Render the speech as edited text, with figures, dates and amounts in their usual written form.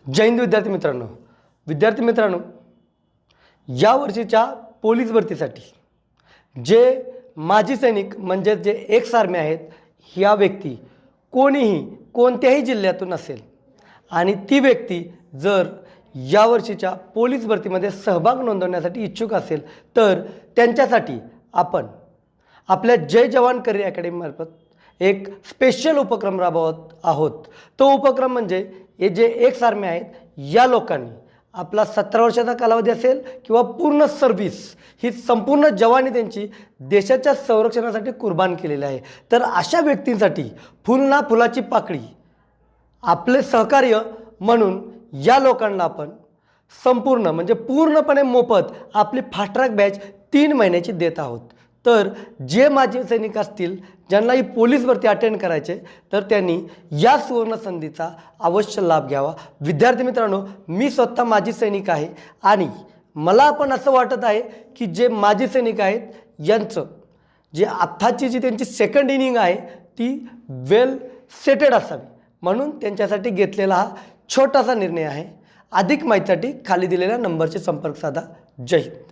जय हिंद विद्यार्थी मित्रांनो, या वर्षीच्या पोलीस भरतीसाठी जे माजी सैनिक म्हणजे जे एक्स आर्मी आहेत, ह्या व्यक्ती कोणीही कोणत्याही जिल्ह्यातून असेल आणि ती व्यक्ती जर या वर्षीच्या पोलीस भरतीमध्ये सहभाग नोंदवण्यासाठी इच्छुक असेल तर त्यांच्यासाठी आपण आपल्या जय जवान करिअर अकॅडमीमार्फत एक स्पेशल उपक्रम राबवत आहोत। तो उपक्रम म्हणजे हे जे एक्स आर्मी आहेत या लोकांनी आपला 17 वर्षाचा कालावधी असेल किंवा पूर्ण सर्व्हिस ही संपूर्ण जवानी त्यांची देशाच्या संरक्षणासाठी कुर्बान केलेली आहे। तर अशा व्यक्तींसाठी फुल ना फुलाची पाकळी आपले सहकार्य म्हणून या लोकांना आपण संपूर्ण म्हणजे पूर्णपणे मोफत आपली फास्ट ट्रॅक बॅच 3 महिन्याची देत आहोत। तर जे माजी सैनिक असतील ज्यांना ही पोलीस भरती अटेंड करायचे तर त्यांनी या सुवर्ण संधीचा अवश्य लाभ घ्यावा। विद्यार्थी मित्रांनो, मी स्वतः माजी सैनिक आहे आणि मला पण असं वाटत आहे की जे माजी सैनिक आहेत यांचं जे आत्ताची जी त्यांची सेकंड इनिंग आहे ती वेल सेटेड असावी, म्हणून त्यांच्यासाठी घेतलेला हा छोटासा निर्णय आहे। अधिक माहितीसाठी खाली दिलेल्या नंबरचे संपर्क साधा। जय हिंद।